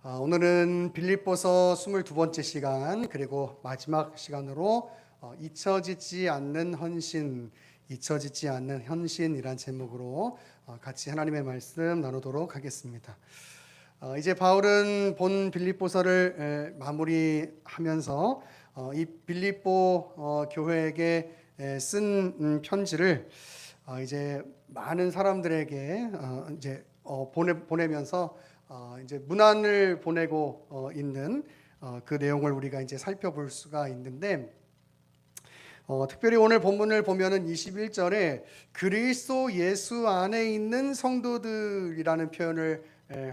오늘은 빌립보서 22번째 시간 그리고 마지막 시간으로 잊혀지지 않는 헌신이란 제목으로 같이 하나님의 말씀 나누도록 하겠습니다. 이제 바울은 본 빌립보서를 마무리하면서 이 빌립보 교회에게 쓴 편지를 이제 많은 사람들에게 이제 보내면서 이제 문안을 보내고 있는 그 내용을 우리가 이제 살펴볼 수가 있는데, 특별히 오늘 본문을 보면은 21절에 그리스도 예수 안에 있는 성도들이라는 표현을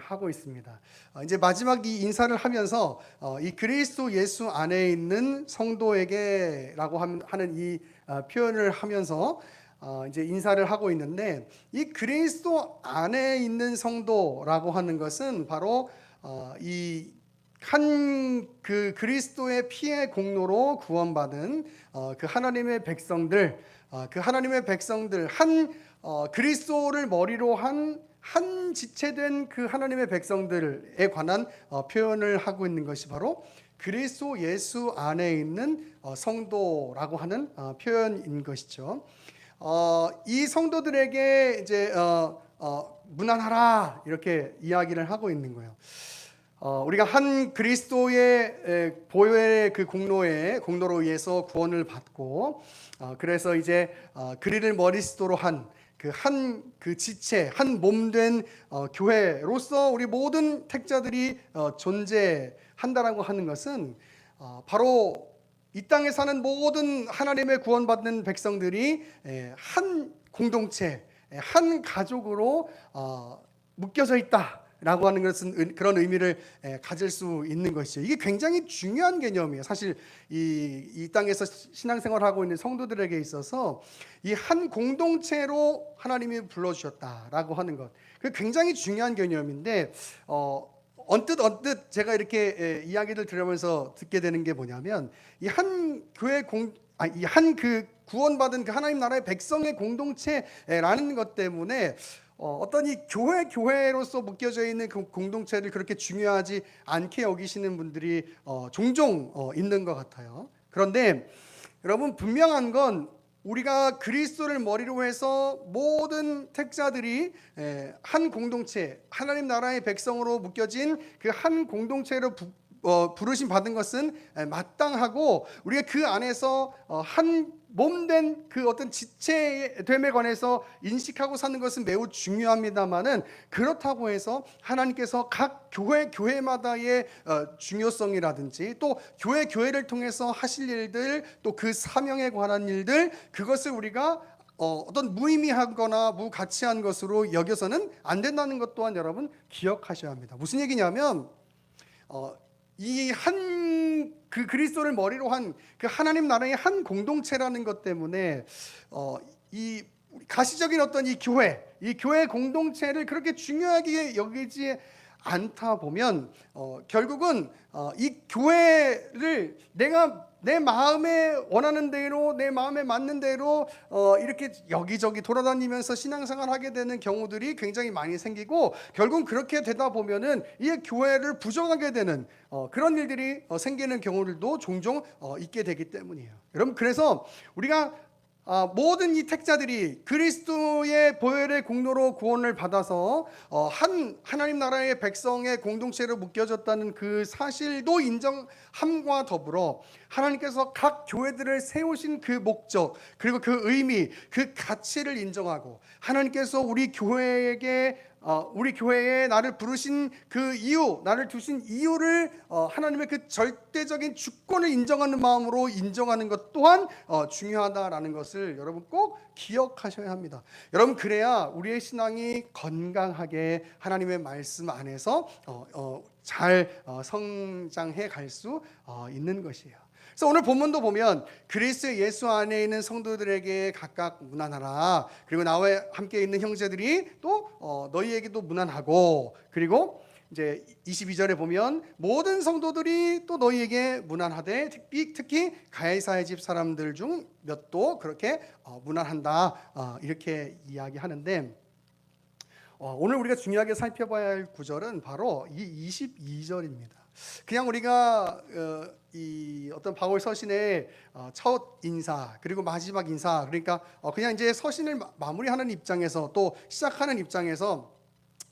하고 있습니다. 이제 마지막 이 인사를 하면서 이 그리스도 예수 안에 있는 성도에게라고 하는 이 표현을 하면서 이제 인사를 하고 있는데, 이 그리스도 안에 있는 성도라고 하는 것은 바로 이 한 그 그리스도의 피의 공로로 구원받은 그 하나님의 백성들, 한 그리스도를 머리로 한 지체된 그 하나님의 백성들에 관한 표현을 하고 있는 것이 바로 그리스도 예수 안에 있는 성도라고 하는 표현인 것이죠. 이 성도들에게 이제 문안하라 이렇게 이야기를 하고 있는 거예요. 우리가 한 그리스도의 보혈의 그 공로로 의해서 구원을 받고, 그래서 이제 그리를 머리시도로 한 그 지체, 한 몸된 교회로서 우리 모든 택자들이 존재한다라고 하는 것은 바로 이 땅에 사는 모든 하나님의 구원받는 백성들이 한 공동체, 한 가족으로 묶여져 있다라고 하는 것은 그런 의미를 가질 수 있는 것이죠. 이게 굉장히 중요한 개념이에요. 사실 이 땅에서 신앙생활하고 있는 성도들에게 있어서 이 한 공동체로 하나님이 불러주셨다라고 하는 것, 그 굉장히 중요한 개념인데, 언뜻 제가 이렇게 이야기를 들으면서 듣게 되는 게 뭐냐면, 이 한 교회 그 구원받은 그 하나님 나라의 백성의 공동체라는 것 때문에 어떤 이 교회로서 묶여져 있는 그 공동체를 그렇게 중요하지 않게 여기시는 분들이 종종 있는 것 같아요. 그런데 여러분, 분명한 건 우리가 그리스도를 머리로 해서 모든 택자들이 한 공동체, 하나님 나라의 백성으로 묶여진 그 한 공동체로 부르심 받은 것은 마땅하고, 우리가 그 안에서 한 몸된 그 어떤 지체됨에 관해서 인식하고 사는 것은 매우 중요합니다만은, 그렇다고 해서 하나님께서 각 교회마다의 중요성이라든지 또 교회를 통해서 하실 일들, 또 그 사명에 관한 일들, 그것을 우리가 어떤 무의미하거나 무가치한 것으로 여겨서는 안 된다는 것 또한 여러분 기억하셔야 합니다. 무슨 얘기냐면, 이 한 그 그리스도를 머리로 한 그 하나님 나라의 한 공동체라는 것 때문에 이 가시적인 어떤 이 교회 공동체를 그렇게 중요하게 여기지 않다 보면 결국은 이 교회를 내가 내 마음에 원하는 대로, 내 마음에 맞는 대로 이렇게 여기저기 돌아다니면서 신앙생활 하게 되는 경우들이 굉장히 많이 생기고, 결국 그렇게 되다 보면은 이 교회를 부정하게 되는 그런 일들이 생기는 경우들도 종종 있게 되기 때문이에요. 여러분, 그래서 우리가 모든 이 택자들이 그리스도의 보혈의 공로로 구원을 받아서 하나님 나라의 백성의 공동체로 묶여졌다는 그 사실도 인정함과 더불어, 하나님께서 각 교회들을 세우신 그 목적, 그리고 그 의미, 그 가치를 인정하고, 하나님께서 우리 교회에 나를 부르신 그 이유, 나를 두신 이유를 하나님의 그 절대적인 주권을 인정하는 마음으로 인정하는 것 또한 중요하다라는 것을 여러분 꼭 기억하셔야 합니다. 여러분, 그래야 우리의 신앙이 건강하게 하나님의 말씀 안에서 잘 성장해 갈 수 있는 것이에요. 그래서 오늘 본문도 보면 그리스도 예수 안에 있는 성도들에게 각각 문안하라, 그리고 나와 함께 있는 형제들이 또 너희에게도 문안하고, 그리고 이제 22절에 보면 모든 성도들이 또 너희에게 문안하되 특히 가이사의 집 사람들 중 몇도 그렇게 문안한다, 이렇게 이야기하는데, 오늘 우리가 중요하게 살펴봐야 할 구절은 바로 이 22절입니다. 그냥 우리가 이 어떤 바울 서신의 첫 인사 그리고 마지막 인사, 그러니까 그냥 이제 서신을 마무리하는 입장에서 또 시작하는 입장에서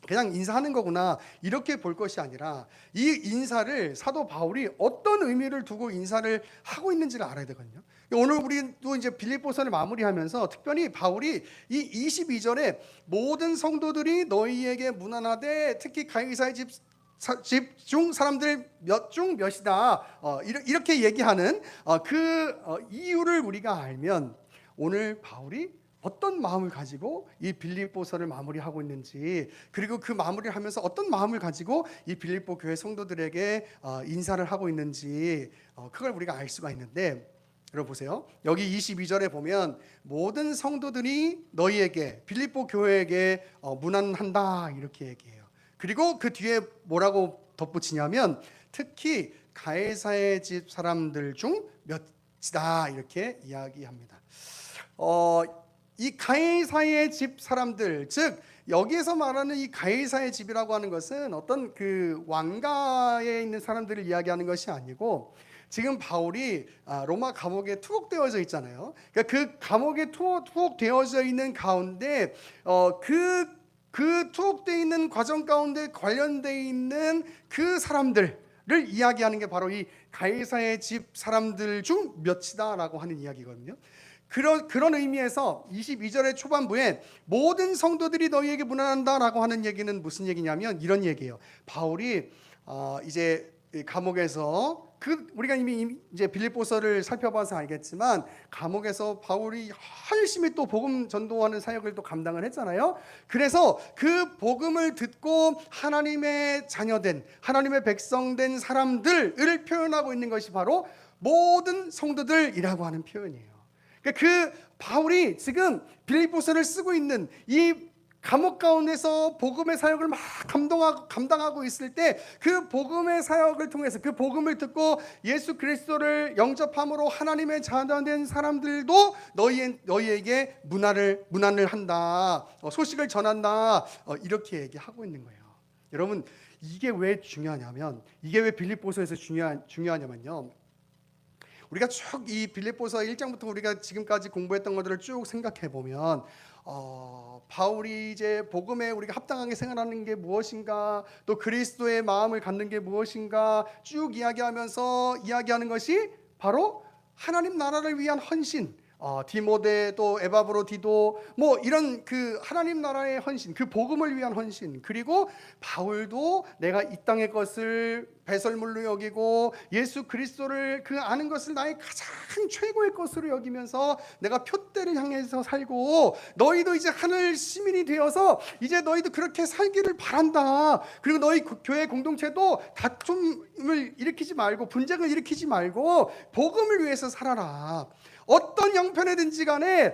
그냥 인사하는 거구나 이렇게 볼 것이 아니라 이 인사를 사도 바울이 어떤 의미를 두고 인사를 하고 있는지를 알아야 되거든요. 오늘 우리도 이제 빌립보서를 마무리하면서 특별히 바울이 이 22절에 모든 성도들이 너희에게 문안하되 특히 가이사의 집 중 사람들 몇 중 몇이다 이렇게 얘기하는 이유를 우리가 알면 오늘 바울이 어떤 마음을 가지고 이 빌립보서를 마무리하고 있는지, 그리고 그 마무리를 하면서 어떤 마음을 가지고 이 빌립보 교회 성도들에게 인사를 하고 있는지 그걸 우리가 알 수가 있는데, 여러분 보세요. 여기 22절에 보면 모든 성도들이 너희에게 빌립보 교회에게 문안한다 이렇게 얘기해요. 그리고 그 뒤에 뭐라고 덧붙이냐면 특히 가이사의 집 사람들 중 몇이다 이렇게 이야기합니다. 이 가이사의 집 사람들, 즉 여기에서 말하는 이 가이사의 집이라고 하는 것은 어떤 그 왕가에 있는 사람들을 이야기하는 것이 아니고, 지금 바울이 로마 감옥에 투옥되어져 있잖아요. 그러니까 그 감옥에 투옥되어져 있는 가운데 그 투옥되어 있는 과정 가운데 관련되어 있는 그 사람들을 이야기하는 게 바로 이 가이사의 집 사람들 중 몇이다라고 하는 이야기거든요. 그런 의미에서 22절의 초반부에 모든 성도들이 너희에게 문안한다라고 하는 얘기는 무슨 얘기냐면 이런 얘기예요. 바울이 이제 감옥에서 우리가 이미 이제 빌립보서를 살펴봐서 알겠지만 감옥에서 바울이 열심히 또 복음 전도하는 사역을 또 감당을 했잖아요. 그래서 그 복음을 듣고 하나님의 자녀된 하나님의 백성된 사람들을 표현하고 있는 것이 바로 모든 성도들이라고 하는 표현이에요. 그 바울이 지금 빌립보서를 쓰고 있는 이 감옥 가운데서 복음의 사역을 막 감당하고 있을 때 그 복음의 사역을 통해서 그 복음을 듣고 예수 그리스도를 영접함으로 하나님의 자녀된 사람들도 너희에게 문안을 한다, 소식을 전한다 이렇게 얘기하고 있는 거예요. 여러분 이게 왜 중요하냐면, 이게 왜 빌립보서에서 중요하냐면요, 우리가 쭉 이 빌립보서 1장부터 우리가 지금까지 공부했던 것들을 쭉 생각해 보면 바울이 이제 복음에 우리가 합당하게 생활하는 게 무엇인가, 또 그리스도의 마음을 갖는 게 무엇인가 쭉 이야기하는 것이 바로 하나님 나라를 위한 헌신, 디모데 또 에바브로디도 뭐 이런 그 하나님 나라의 헌신, 그 복음을 위한 헌신, 그리고 바울도 내가 이 땅의 것을 배설물로 여기고 예수 그리스도를 그 아는 것을 나의 가장 최고의 것으로 여기면서 내가 표대를 향해서 살고, 너희도 이제 하늘 시민이 되어서 이제 너희도 그렇게 살기를 바란다. 그리고 너희 교회 공동체도 다툼을 일으키지 말고 분쟁을 일으키지 말고 복음을 위해서 살아라. 어떤 형편이든지 간에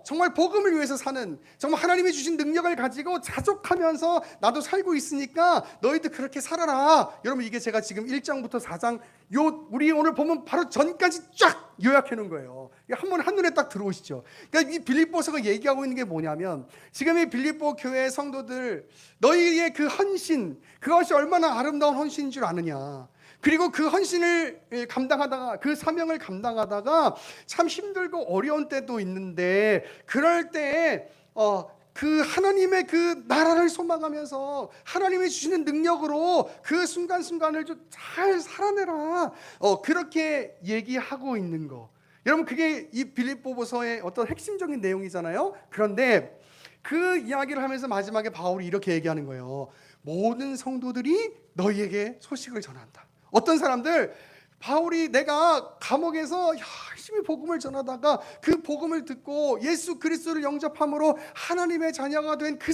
정말 복음을 위해서 사는, 정말 하나님이 주신 능력을 가지고 자족하면서 나도 살고 있으니까 너희도 그렇게 살아라. 여러분 이게 제가 지금 1장부터 4장 우리 오늘 보면 바로 전까지 쫙 요약해 놓은 거예요. 한번 한눈에 딱 들어오시죠. 그러니까 이 빌립보서가 얘기하고 있는 게 뭐냐면, 지금 이 빌립보 교회 성도들 너희의 그 헌신, 그것이 얼마나 아름다운 헌신인 줄 아느냐. 그리고 그 헌신을 감당하다가 그 사명을 감당하다가 참 힘들고 어려운 때도 있는데, 그럴 때에 그 하나님의 그 나라를 소망하면서 하나님이 주시는 능력으로 그 순간순간을 좀 잘 살아내라, 그렇게 얘기하고 있는 거. 여러분 그게 이 빌립보서의 어떤 핵심적인 내용이잖아요. 그런데 그 이야기를 하면서 마지막에 바울이 이렇게 얘기하는 거예요. 모든 성도들이 너희에게 소식을 전한다. 어떤 사람들, 바울이 내가 감옥에서 열심히 복음을 전하다가 그 복음을 듣고 예수 그리스도를 영접함으로 하나님의 자녀가 된 그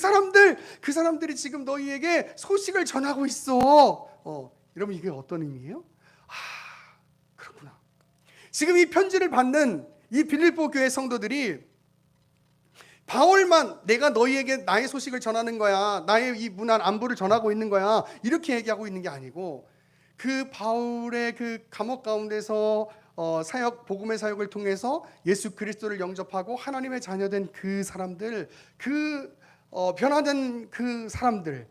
사람들이 지금 너희에게 소식을 전하고 있어. 여러분 이게 어떤 의미예요? 그렇구나. 지금 이 편지를 받는 이 빌립보 교회 성도들이 바울만 내가 너희에게 나의 소식을 전하는 거야, 나의 이 문안 안부를 전하고 있는 거야 이렇게 얘기하고 있는 게 아니고, 그 바울의 그 감옥 가운데서 복음의 사역을 통해서 예수 그리스도를 영접하고 하나님의 자녀된 그 사람들, 변화된 그 사람들,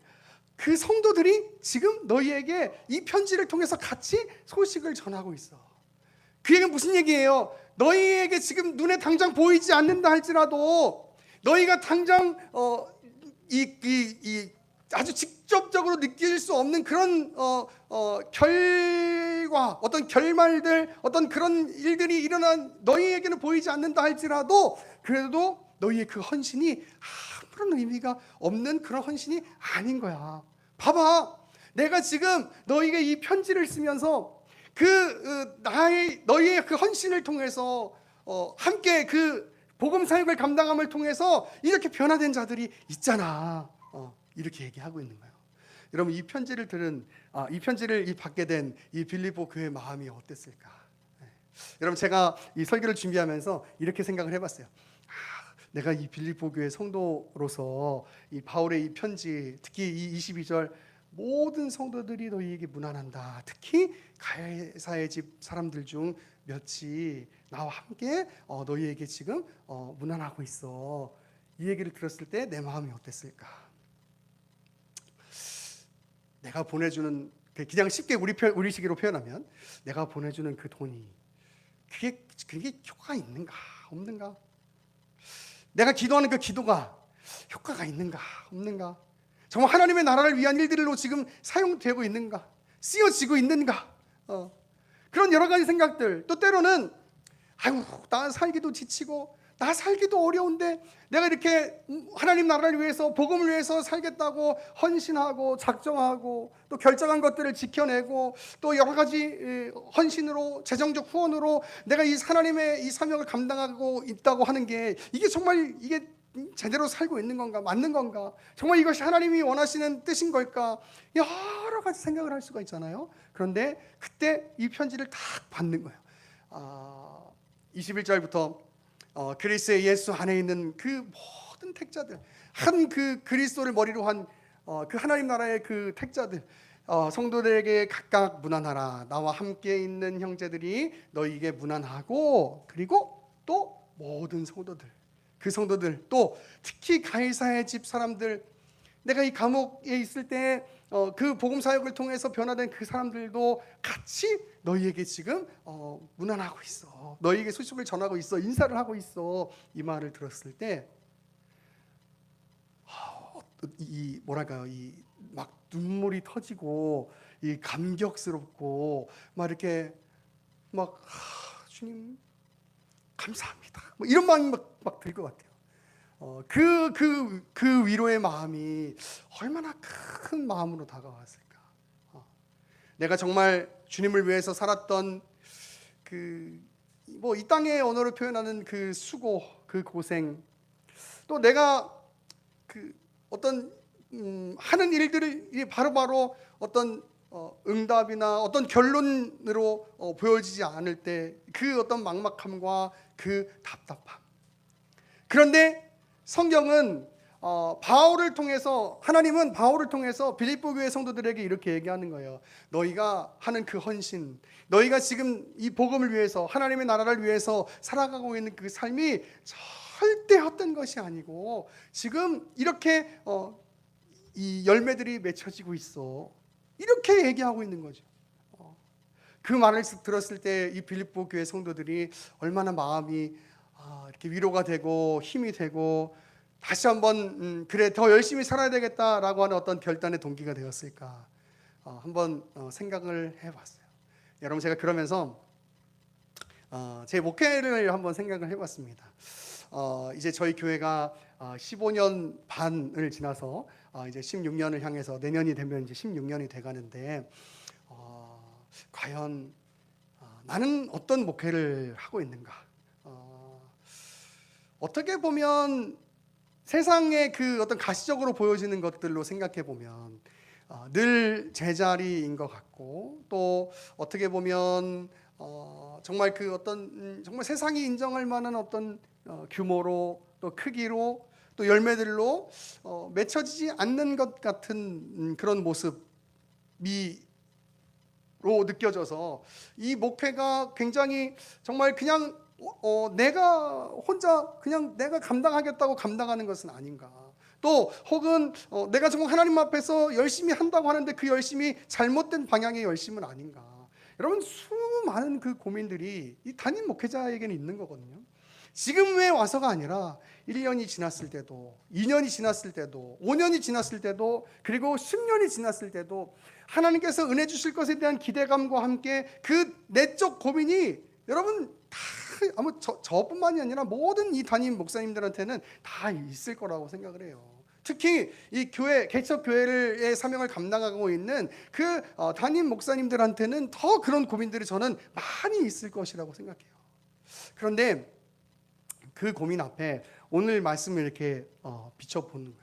그 성도들이 지금 너희에게 이 편지를 통해서 같이 소식을 전하고 있어. 그 얘기는 무슨 얘기예요? 너희에게 지금 눈에 당장 보이지 않는다 할지라도 너희가 당장 이 아주 직접적으로 느낄 수 없는 그런 결과, 어떤 결말들, 어떤 그런 일들이 일어난 너희에게는 보이지 않는다 할지라도 그래도 너희의 그 헌신이 아무런 의미가 없는 그런 헌신이 아닌 거야. 봐봐, 내가 지금 너희에게 이 편지를 쓰면서 너희의 그 헌신을 통해서 함께 그 복음 사역을 감당함을 통해서 이렇게 변화된 자들이 있잖아. 이렇게 얘기하고 있는 거예요. 여러분, 이 편지를 받게 된 이 빌립보 교회의 마음이 어땠을까? 여러분, 제가 이 설교를 준비하면서 이렇게 생각을 해봤어요. 내가 이 빌립보 교회 성도로서 이 바울의 이 편지, 특히 이 22절 모든 성도들이 너희에게 문안한다. 특히 가야사의 집 사람들 중 몇이 나와 함께 너희에게 지금 문안하고 있어. 이 얘기를 들었을 때 내 마음이 어땠을까? 내가 보내주는, 그냥 쉽게 우리식으로 표현하면 내가 보내주는 그 돈이 그게 효과가 있는가 없는가? 내가 기도하는 그 기도가 효과가 있는가 없는가? 정말 하나님의 나라를 위한 일들로 지금 사용되고 있는가? 쓰여지고 있는가? 그런 여러 가지 생각들. 또 때로는 나 살기도 지치고 나 살기도 어려운데 내가 이렇게 하나님 나라를 위해서, 복음을 위해서 살겠다고 헌신하고 작정하고 또 결정한 것들을 지켜내고 또 여러 가지 헌신으로, 재정적 후원으로 내가 이 하나님의 이 사명을 감당하고 있다고 하는 게 이게 정말 이게 제대로 살고 있는 건가? 맞는 건가? 정말 이것이 하나님이 원하시는 뜻인 걸까? 여러 가지 생각을 할 수가 있잖아요. 그런데 그때 이 편지를 딱 받는 거예요. 21절부터 그리스도의 예수 안에 있는 그 모든 택자들, 한 그 그리스도를 머리로 한 그 하나님 나라의 그 택자들, 성도들에게 각각 문안하라. 나와 함께 있는 형제들이 너희에게 문안하고, 그리고 또 모든 성도들, 그 성도들, 또 특히 가이사의 집 사람들, 내가 이 감옥에 있을 때 그 복음 사역을 통해서 변화된 그 사람들도 같이 너희에게 지금 문안하고 있어. 너희에게 소식을 전하고 있어. 인사를 하고 있어. 이 말을 들었을 때 이 뭐랄까요? 이 막 눈물이 터지고 이 감격스럽고 막 이렇게 막 주님 감사합니다. 뭐 이런 마음이 막 들 것 같아요. 그 위로의 마음이 얼마나 큰 마음으로 다가왔을까. 내가 정말 주님을 위해서 살았던 이 땅의 언어로 표현하는 그 수고, 그 고생, 또 내가 어떤 하는 일들이 바로바로 어떤 응답이나 어떤 결론으로 보여지지 않을 때 그 어떤 막막함과 그 답답함. 그런데 성경은 하나님은 바울을 통해서 빌립보 교회 성도들에게 이렇게 얘기하는 거예요. 너희가 하는 그 헌신, 너희가 지금 이 복음을 위해서, 하나님의 나라를 위해서 살아가고 있는 그 삶이 절대 헛된 것이 아니고 지금 이렇게 이 열매들이 맺혀지고 있어. 이렇게 얘기하고 있는 거죠. 그 말을 들었을 때 이 빌립보 교회 성도들이 얼마나 마음이 이렇게 위로가 되고 힘이 되고 다시 한번 그래 더 열심히 살아야 되겠다라고 하는 어떤 결단의 동기가 되었을까 한번 생각을 해봤어요. 여러분, 제가 그러면서 제 목회를 한번 생각을 해봤습니다. 이제 저희 교회가 15년 반을 지나서 이제 16년을 향해서 내년이 되면 이제 16년이 돼가는데 과연 나는 어떤 목회를 하고 있는가? 어떻게 보면 세상의 그 어떤 가시적으로 보여지는 것들로 생각해 보면 늘 제자리인 것 같고, 또 어떻게 보면 정말 그 어떤 정말 세상이 인정할 만한 어떤 규모로 또 크기로 또 열매들로 맺혀지지 않는 것 같은 그런 모습이 로 느껴져서 이 목회가 굉장히 정말 그냥 내가 혼자 그냥 내가 감당하겠다고 감당하는 것은 아닌가. 또 혹은 내가 정말 하나님 앞에서 열심히 한다고 하는데 그 열심이 잘못된 방향의 열심은 아닌가. 여러분, 수많은 그 고민들이 이 담임 목회자에게는 있는 거거든요. 지금에 와서가 아니라 1년이 지났을 때도, 2년이 지났을 때도, 5년이 지났을 때도, 그리고 10년이 지났을 때도 하나님께서 은혜 주실 것에 대한 기대감과 함께 그 내적 고민이 여러분 다 아마 저뿐만이 아니라 모든 이 담임 목사님들한테는 다 있을 거라고 생각을 해요. 특히 이 교회, 개척 교회의 사명을 감당하고 있는 그 담임 목사님들한테는 더 그런 고민들이 저는 많이 있을 것이라고 생각해요. 그런데 그 고민 앞에 오늘 말씀을 이렇게 비춰보는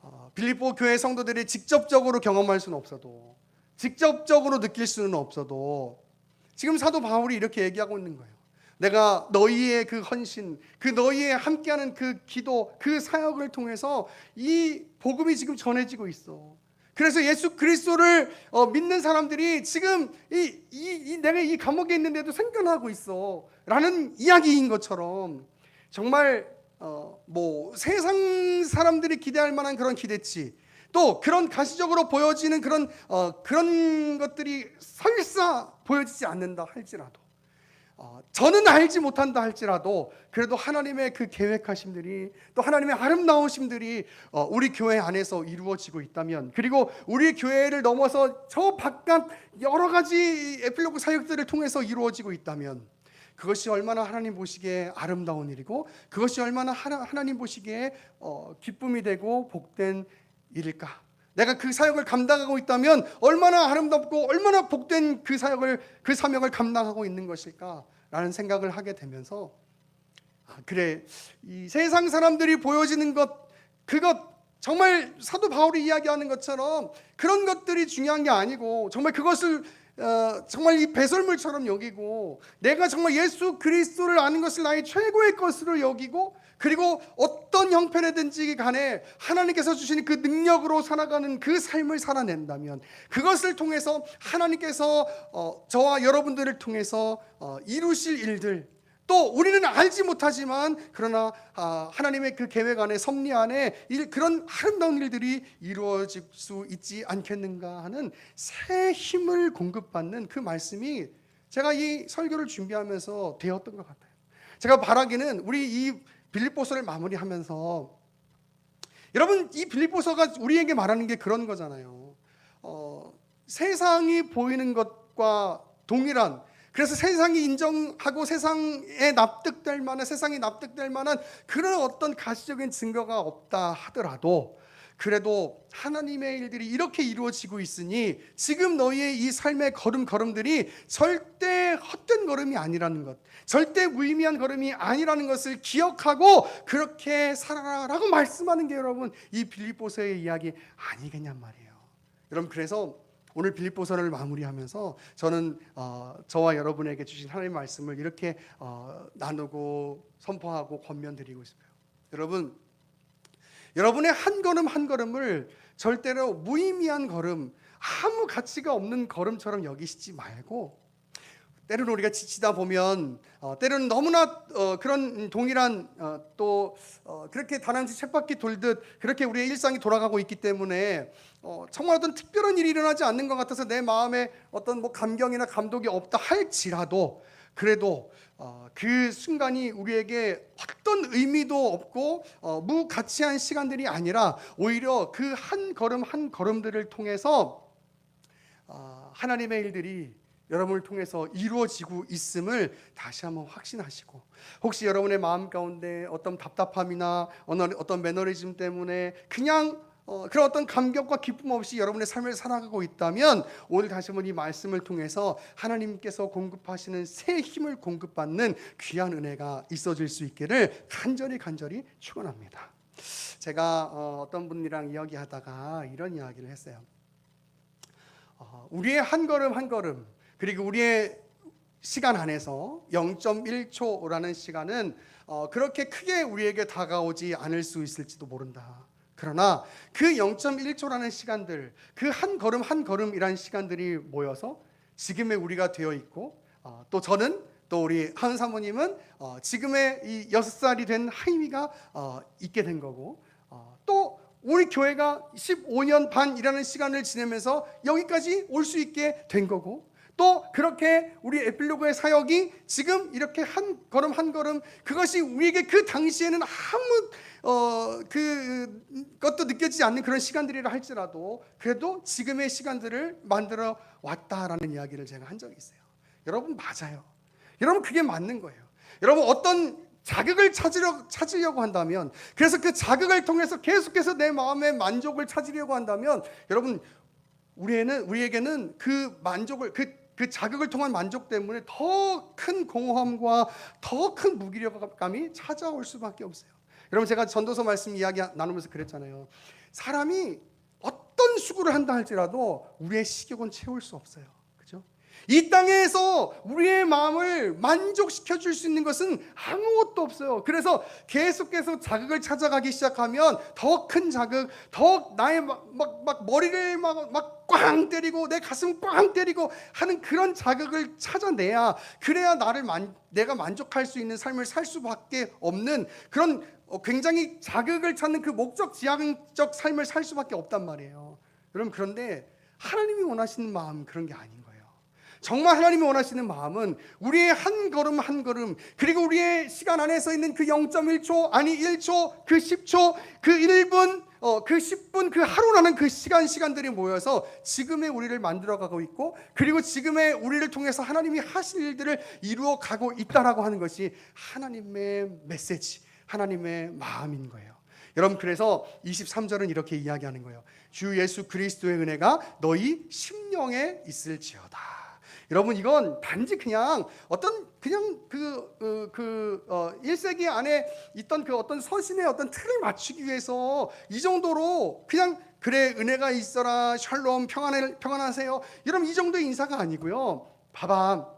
거예요. 빌립보 교회 성도들이 직접적으로 경험할 수는 없어도, 직접적으로 느낄 수는 없어도 지금 사도 바울이 이렇게 얘기하고 있는 거예요. 내가 너희의 그 헌신, 그 너희의 함께하는 그 기도, 그 사역을 통해서 이 복음이 지금 전해지고 있어. 그래서 예수 그리스도를 믿는 사람들이 지금 내가 이 감옥에 있는데도 생존하고 있어 라는 이야기인 것처럼, 정말 뭐 세상 사람들이 기대할 만한 그런 기대치, 또 그런 가시적으로 보여지는 그런 것들이 설사 보여지지 않는다 할지라도, 저는 알지 못한다 할지라도 그래도 하나님의 그 계획하심들이, 또 하나님의 아름다우심들이 우리 교회 안에서 이루어지고 있다면, 그리고 우리 교회를 넘어서 저 바깥 여러 가지 에필로그 사역들을 통해서 이루어지고 있다면, 그것이 얼마나 하나님 보시기에 아름다운 일이고, 그것이 얼마나 하나님 보시기에 기쁨이 되고 복된 일일까. 내가 그 사역을 감당하고 있다면 얼마나 아름답고 얼마나 복된 그 사명을 감당하고 있는 것일까라는 생각을 하게 되면서, 그래, 이 세상 사람들이 보여지는 그것 정말 사도 바울이 이야기하는 것처럼 그런 것들이 중요한 게 아니고, 정말 그것을 정말 이 배설물처럼 여기고, 내가 정말 예수 그리스도를 아는 것을 나의 최고의 것으로 여기고, 그리고 어떤 형편이든지 간에 하나님께서 주시는 그 능력으로 살아가는 그 삶을 살아낸다면, 그것을 통해서 하나님께서 저와 여러분들을 통해서 이루실 일들, 또 우리는 알지 못하지만 그러나 하나님의 그 계획 안에, 섭리 안에 그런 아름다운 일들이 이루어질 수 있지 않겠는가 하는 새 힘을 공급받는 그 말씀이 제가 이 설교를 준비하면서 되었던 것 같아요. 제가 바라기는 우리 이 빌립보서를 마무리하면서, 여러분, 이 빌립보서가 우리에게 말하는 게 그런 거잖아요. 세상이 보이는 것과 동일한, 그래서 세상이 인정하고 세상에 납득될 만한, 세상이 납득될 만한 그런 어떤 가시적인 증거가 없다 하더라도, 그래도 하나님의 일들이 이렇게 이루어지고 있으니 지금 너희의 이 삶의 걸음들이 절대 헛된 걸음이 아니라는 것, 절대 무의미한 걸음이 아니라는 것을 기억하고 그렇게 살아라라고 말씀하는 게 여러분 이 빌립보서의 이야기 아니겠냔 말이에요. 여러분, 그래서 오늘 빌립보서를 마무리하면서 저는 저와 여러분에게 주신 하나님의 말씀을 이렇게 나누고 선포하고 권면드리고 싶어요. 여러분의 한 걸음 한 걸음을 절대로 무의미한 걸음, 아무 가치가 없는 걸음처럼 여기시지 말고, 때로는 우리가 지치다 보면 때로는 너무나 그런 동일한 또 그렇게 다람쥐 쳇바퀴 돌듯 그렇게 우리의 일상이 돌아가고 있기 때문에 정말 어떤 특별한 일이 일어나지 않는 것 같아서 내 마음에 어떤 뭐 감경이나 감독이 없다 할지라도, 그래도 그 순간이 우리에게 어떤 의미도 없고 무가치한 시간들이 아니라 오히려 그 한 걸음 한 걸음들을 통해서 하나님의 일들이 여러분을 통해서 이루어지고 있음을 다시 한번 확신하시고, 혹시 여러분의 마음 가운데 어떤 답답함이나 어떤 매너리즘 때문에 그냥 그런 어떤 감격과 기쁨 없이 여러분의 삶을 살아가고 있다면, 오늘 다시 한번 이 말씀을 통해서 하나님께서 공급하시는 새 힘을 공급받는 귀한 은혜가 있어질 수 있기를 간절히 축원합니다. 제가 어떤 분이랑 이야기하다가 이런 이야기를 했어요. 우리의 한 걸음 한 걸음, 그리고 우리의 시간 안에서 0.1초라는 시간은 그렇게 크게 우리에게 다가오지 않을 수 있을지도 모른다. 그러나 그 0.1초라는 시간들, 그 한 걸음 한 걸음이라는 시간들이 모여서 지금의 우리가 되어 있고, 또 저는, 또 우리 한 사모님은 지금의 이 6살이 된 하임이가 있게 된 거고, 또 우리 교회가 15년 반이라는 시간을 지내면서 여기까지 올 수 있게 된 거고, 또 그렇게 우리 에필로그의 사역이 지금 이렇게 한 걸음 한 걸음, 그것이 우리에게 그 당시에는 아무 그것도 느껴지지 않는 그런 시간들이라 할지라도 그래도 지금의 시간들을 만들어 왔다라는 이야기를 제가 한 적이 있어요. 여러분, 맞아요. 여러분, 그게 맞는 거예요. 여러분, 어떤 자극을 찾으려고 한다면, 그래서 그 자극을 통해서 계속해서 내 마음의 만족을 찾으려고 한다면, 여러분, 우리에게는 그 만족을, 그 자극을 통한 만족 때문에 더 큰 공허함과 더 큰 무기력감이 찾아올 수밖에 없어요. 여러분, 제가 전도서 말씀 이야기 나누면서 그랬잖아요. 사람이 어떤 수고를 한다 할지라도 우리의 식욕은 채울 수 없어요. 그죠? 이 땅에서 우리의 마음을 만족시켜 줄 수 있는 것은 아무것도 없어요. 그래서 계속해서 자극을 찾아가기 시작하면 더 큰 자극, 더 나의 막 머리를 막 꽝 때리고 내 가슴 꽝 때리고 하는 그런 자극을 찾아내야, 그래야 내가 만족할 수 있는 삶을 살 수밖에 없는 그런 굉장히 자극을 찾는 그 목적 지향적 삶을 살 수밖에 없단 말이에요. 여러분, 그런데 하나님이 원하시는 마음은 그런 게 아닌 거예요. 정말 하나님이 원하시는 마음은 우리의 한 걸음 한 걸음, 그리고 우리의 시간 안에서 있는 그 0.1초, 아니 1초, 그 10초, 그 1분, 그 10분, 그 하루라는 그 시간들이 모여서 지금의 우리를 만들어가고 있고, 그리고 지금의 우리를 통해서 하나님이 하실 일들을 이루어가고 있다라고 하는 것이 하나님의 메시지, 하나님의 마음인 거예요. 여러분, 그래서 23절은 이렇게 이야기하는 거예요. 주 예수 그리스도의 은혜가 너희 심령에 있을지어다. 여러분, 이건 단지 그냥 1세기 안에 있던 그 어떤 서신의 어떤 틀을 맞추기 위해서 이 정도로 그냥 그래 은혜가 있어라, 샬롬, 평안하세요, 여러분, 이 정도의 인사가 아니고요. 봐봐,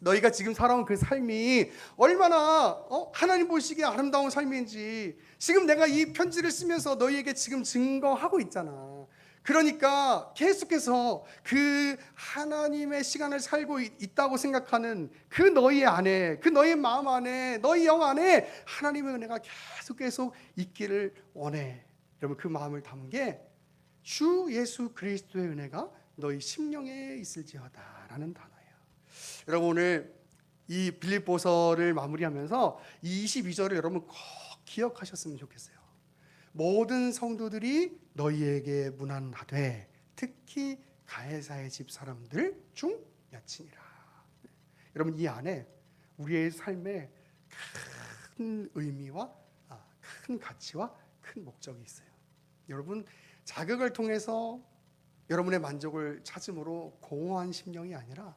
너희가 지금 살아온 그 삶이 얼마나 하나님 보시기에 아름다운 삶인지 지금 내가 이 편지를 쓰면서 너희에게 지금 증거하고 있잖아. 그러니까 계속해서 그 하나님의 시간을 살고 있다고 생각하는 그 너희 안에, 그 너희 마음 안에, 너희 영 안에 하나님의 은혜가 계속 있기를 원해. 여러분, 그 마음을 담은 게 주 예수 그리스도의 은혜가 너희 심령에 있을지어다라는 단어예요. 여러분, 오늘 이 빌립보서를 마무리하면서 이 22절을 여러분 꼭 기억하셨으면 좋겠어요. 모든 성도들이 너희에게 문안하되 특히 가해사의 집 사람들 중 여친이라. 여러분, 이 안에 우리의 삶에 큰 의미와 큰 가치와 큰 목적이 있어요. 여러분, 자극을 통해서 여러분의 만족을 찾음으로 공허한 심령이 아니라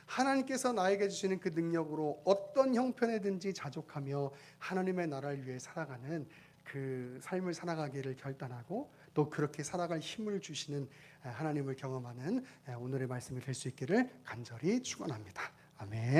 하나님께서 나에게 주시는 그 능력으로 어떤 형편에든지 자족하며 하나님의 나라를 위해 살아가는 그 삶을 살아가기를 결단하고, 또 그렇게 살아갈 힘을 주시는 하나님을 경험하는 오늘의 말씀이 될 수 있기를 간절히 축원합니다. 아멘.